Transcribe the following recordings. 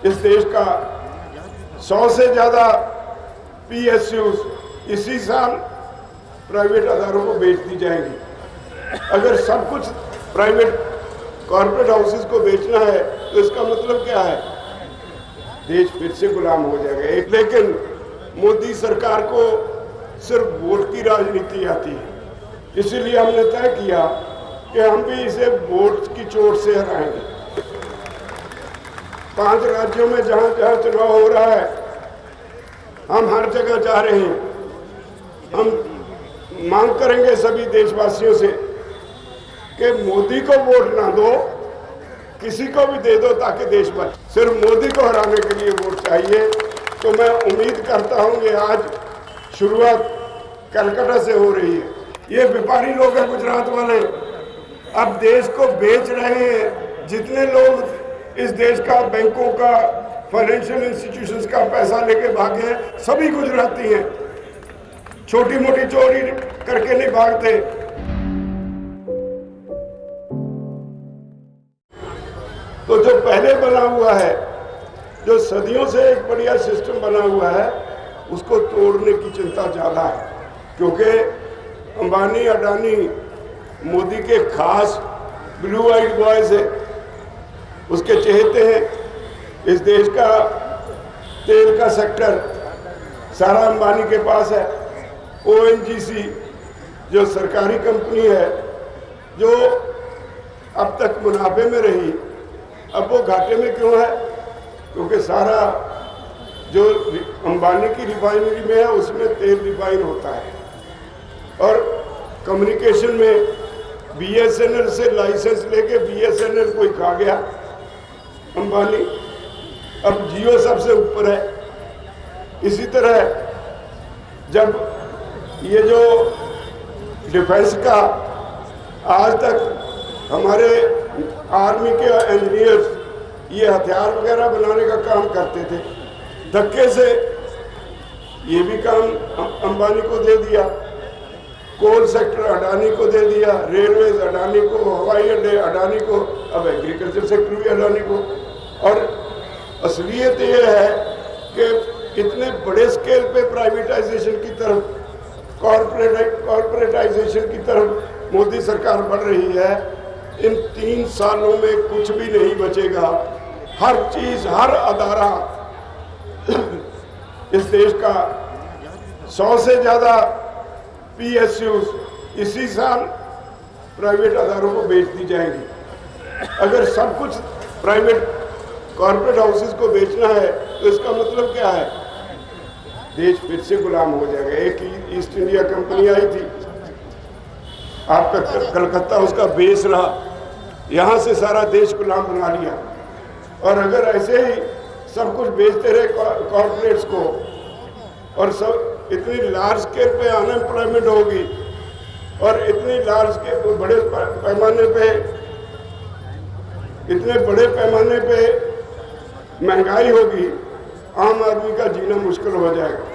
इस देश का 100 से ज़्यादा PSUs इसी साल प्राइवेट अदारों को बेच दी जाएंगी। अगर सब कुछ प्राइवेट कॉर्पोरेट हाउसेस को बेचना है तो इसका मतलब क्या है? देश फिर से गुलाम हो जाएगा। लेकिन मोदी सरकार को सिर्फ वोट की राजनीति आती है, इसीलिए हमने तय किया कि हम भी इसे वोट की चोट से हराएंगे। 5 राज्यों में जहां जहां चुनाव हो रहा है, हम हर जगह जा रहे हैं। हम मांग करेंगे सभी देशवासियों से कि मोदी को वोट ना दो, किसी को भी दे दो ताकि देश बचे। सिर्फ मोदी को हराने के लिए वोट चाहिए। तो मैं उम्मीद करता हूं कि आज शुरुआत कलकत्ता से हो रही है। ये व्यापारी लोग हैं गुजरात वाले, अब देश को बेच रहे हैं। जितने लोग इस देश का, बैंकों का, फाइनेंशियल इंस्टीट्यूशंस का पैसा लेके भागे हैं, सभी गुजराती हैं। छोटी मोटी चोरी करके नहीं भागते। तो जो पहले बना हुआ है, जो सदियों से एक बढ़िया सिस्टम बना हुआ है, उसको तोड़ने की चिंता ज़्यादा है, क्योंकि अंबानी अडानी मोदी के खास ब्लू आइड बॉयज है, उसके चहेते हैं। इस देश का तेल का सेक्टर सारा अंबानी के पास है। ONGC जो सरकारी कंपनी है, जो अब तक मुनाफे में रही, अब वो घाटे में क्यों है? क्योंकि सारा जो अंबानी की रिफाइनरी में है उसमें तेल रिफाइन होता है। और कम्युनिकेशन में BSNL से लाइसेंस लेके BSNL कोई खा गया अंबानी, अब जियो सबसे ऊपर है। इसी तरह जब ये जो डिफेंस का, आज तक हमारे आर्मी के इंजीनियर्स ये हथियार वगैरह बनाने का काम करते थे, धक्के से ये भी काम अंबानी को दे दिया। कोल सेक्टर अडानी को दे दिया, रेलवेज अडानी को, हवाई अड्डे अडानी को, अब एग्रीकल्चर सेक्टर भी अडानी को। और असलियत ये है कि इतने बड़े स्केल पे प्राइवेटाइजेशन की तरफ, कॉर्पोरेटाइजेशन की तरफ मोदी सरकार बढ़ रही है। इन 3 सालों में कुछ भी नहीं बचेगा। हर चीज़, हर अदारा इस देश का 100 से ज़्यादा PSUs इसी साल प्राइवेट अदारों को बेच दी जाएंगी। अगर सब कुछ प्राइवेट कॉर्पोरेट हाउसेस को बेचना है तो इसका मतलब क्या है? देश फिर से गुलाम हो जाएगा। एक ईस्ट इंडिया कंपनी आई थी, आपका कलकत्ता उसका बेस रहा, यहाँ से सारा देश गुलाम बना लिया। और अगर ऐसे ही सब कुछ बेचते रहे कॉर्पोरेट्स को, और सब इतनी लार्ज स्केल पे अनएम्प्लॉयमेंट होगी, और इतनी लार्ज स्केल बड़े पैमाने पे, इतने बड़े पैमाने पे महंगाई होगी, आम आदमी का जीना मुश्किल हो जाएगा।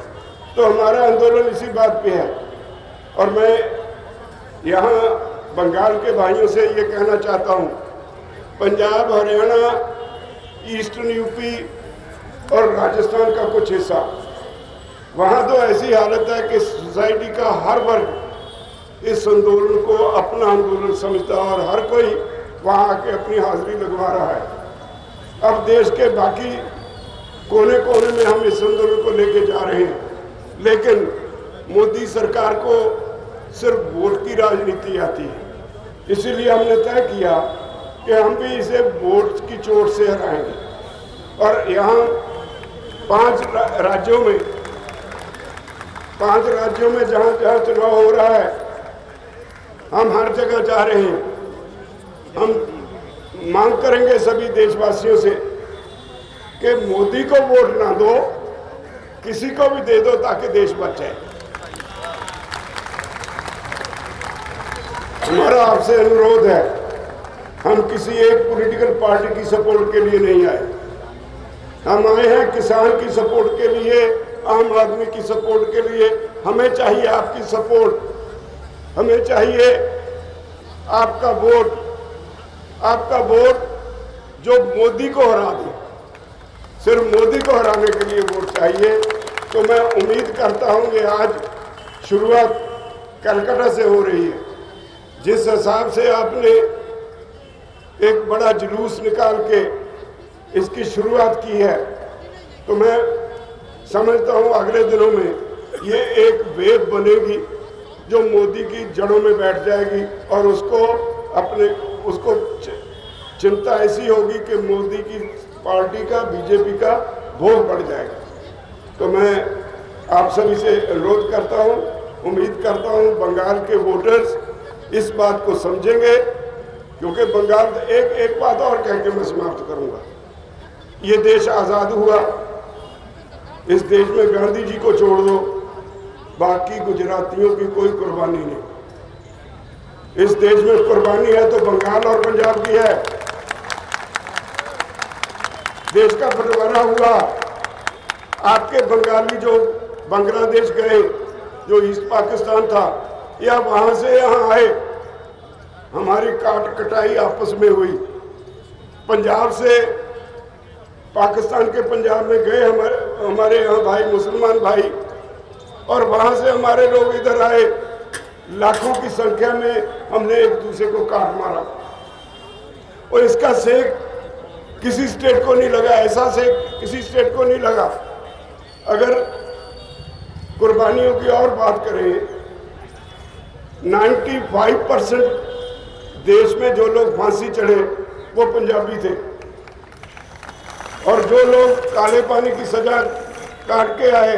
तो हमारा आंदोलन इसी बात पे है। और मैं यहाँ बंगाल के भाइयों से ये कहना चाहता हूँ, पंजाब, हरियाणा, ईस्टर्न यूपी और राजस्थान का कुछ हिस्सा, वहाँ तो ऐसी हालत है कि सोसाइटी का हर वर्ग इस आंदोलन को अपना आंदोलन समझता है, और हर कोई वहाँ आके अपनी हाजिरी लगवा रहा है। अब देश के बाकी कोने कोने में हम इस आंदोलन को लेके जा रहे हैं, लेकिन मोदी सरकार को सिर्फ वोट की राजनीति आती है, इसीलिए हमने तय किया कि हम भी इसे वोट की चोट से हराएंगे। और यहाँ 5 राज्यों में जहाँ जहाँ चुनाव हो रहा है, हम हर जगह जा रहे हैं। हम मांग करेंगे सभी देशवासियों से कि मोदी को वोट ना दो, किसी को भी दे दो ताकि देश बचे। हमारा आपसे अनुरोध है, हम किसी एक पॉलिटिकल पार्टी की सपोर्ट के लिए नहीं आए। हम आए हैं किसान की सपोर्ट के लिए, आम आदमी की सपोर्ट के लिए। हमें चाहिए आपकी सपोर्ट, हमें चाहिए आपका वोट जो मोदी को हरा दे। सिर्फ मोदी को हराने के लिए वोट चाहिए। तो मैं उम्मीद करता हूँ कि आज शुरुआत कलकत्ता से हो रही है। जिस हिसाब से आपने एक बड़ा जुलूस निकाल के इसकी शुरुआत की है, तो मैं समझता हूँ अगले दिनों में ये एक वेव बनेगी जो मोदी की जड़ों में बैठ जाएगी और उसको चिंता ऐसी होगी कि मोदी की पार्टी का, बीजेपी का भोग बढ़ जाएगा। तो मैं आप सभी से अनुरोध करता हूँ, उम्मीद करता हूँ बंगाल के वोटर्स इस बात को समझेंगे, क्योंकि बंगाल एक बात और कह के मैं समाप्त करूँगा। ये देश आज़ाद हुआ, इस देश में गांधी जी को छोड़ दो, बाकी गुजरातियों की कोई कुर्बानी नहीं। इस देश में कुर्बानी है तो बंगाल और पंजाब की है। देश का बंटवारा हुआ, आपके बंगाली जो बांग्लादेश गए, जो ईस्ट पाकिस्तान था, या वहां से यहाँ आए, हमारी काट कटाई आपस में हुई। पंजाब से पाकिस्तान के पंजाब में गए हमारे यहाँ भाई, मुसलमान भाई, और वहां से हमारे लोग इधर आए, लाखों की संख्या में हमने एक दूसरे को काट मारा। और इसका सेक किसी स्टेट को नहीं लगा, ऐसा सेक किसी स्टेट को नहीं लगा। अगर कुर्बानियों की और बात करें, 95% देश में जो लोग फांसी चढ़े वो पंजाबी थे, और जो लोग काले पानी की सजा काट के आए,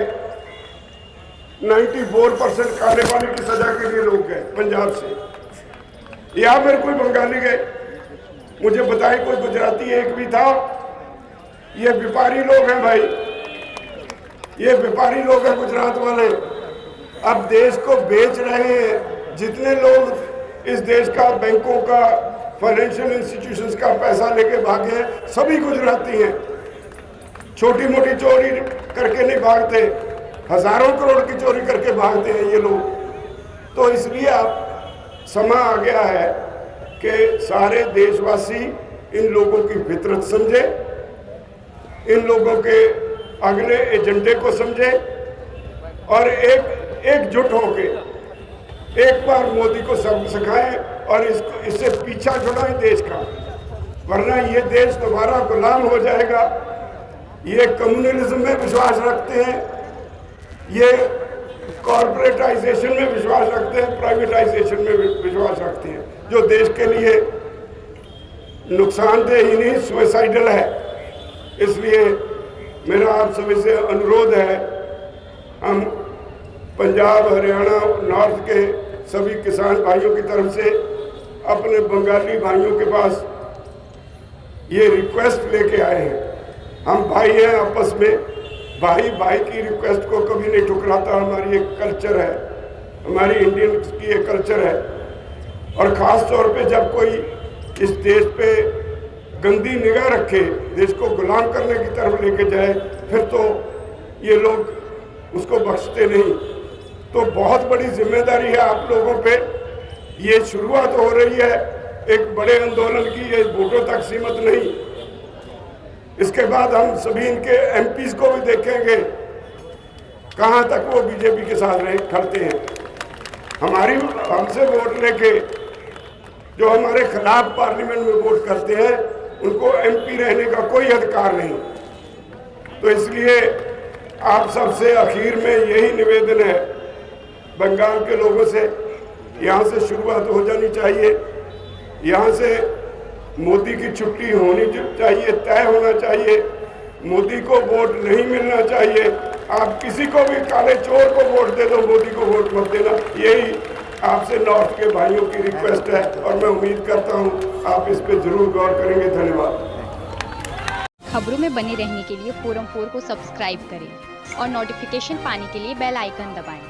94% काले पानी की सजा के लिए लोग गए पंजाब से। या फिर कोई बंगाली गए, मुझे बताए कोई गुजराती एक भी था। ये व्यापारी लोग हैं भाई, ये व्यापारी लोग हैं गुजरात वाले। अब देश को बेच रहे हैं। जितने लोग इस देश का, बैंकों का, फाइनेंशियल इंस्टीट्यूशंस का पैसा लेके भागे हैं, सभी गुजराती हैं। छोटी मोटी चोरी करके नहीं भागते, हजारों करोड़ की चोरी करके भागते हैं ये लोग। तो इसलिए अब समय आ गया है कि सारे देशवासी इन लोगों की फितरत समझे, इन लोगों के अगले एजेंडे को समझे, और एकजुट होके एक बार मोदी को सब सिखाएं और इससे पीछा छुड़ाएं देश का, वरना ये देश दोबारा गुलाम हो जाएगा। ये कम्युनलिज्म में विश्वास रखते हैं, ये कॉर्पोरेटाइजेशन में विश्वास रखते हैं, प्राइवेटाइजेशन में विश्वास रखते हैं, जो देश के लिए नुकसानदेह ही नहीं, सुसाइडल है। इसलिए मेरा आप सभी से अनुरोध है, हम पंजाब, हरियाणा, नॉर्थ के सभी किसान भाइयों की तरफ से अपने बंगाली भाइयों के पास ये रिक्वेस्ट लेके आए हैं। हम भाई हैं आपस में, भाई भाई की रिक्वेस्ट को कभी नहीं ठुकराता। हमारी एक कल्चर है, हमारी इंडियन की एक कल्चर है। और ख़ास तौर पे जब कोई इस देश पे गंदी निगाह रखे, देश को गुलाम करने की तरफ लेके जाए, फिर तो ये लोग उसको बख्शते नहीं। तो बहुत बड़ी जिम्मेदारी है आप लोगों पे। ये शुरुआत हो रही है एक बड़े आंदोलन की, ये वोटों तक सीमित नहीं। इसके बाद हम सभी इनके एमपीज को भी देखेंगे कहाँ तक वो बीजेपी के साथ खड़ते हैं। हमसे वोट लेके जो हमारे खिलाफ पार्लियामेंट में वोट करते हैं, उनको एमपी रहने का कोई अधिकार नहीं। तो इसलिए आप सबसे आखिर में यही निवेदन है बंगाल के लोगों से, यहाँ से शुरुआत हो जानी चाहिए। यहाँ से मोदी की छुट्टी होनी चाहिए, तय होना चाहिए। मोदी को वोट नहीं मिलना चाहिए। आप किसी को भी, काले चोर को वोट दे दो, मोदी को वोट मत देना। यही आपसे नॉर्थ के भाइयों की रिक्वेस्ट है, और मैं उम्मीद करता हूँ आप इस पे जरूर गौर करेंगे। धन्यवाद। खबरों में बने रहने के लिए फोरम 4 को सब्सक्राइब करें और नोटिफिकेशन पाने के लिए बेल आइकन दबाएं।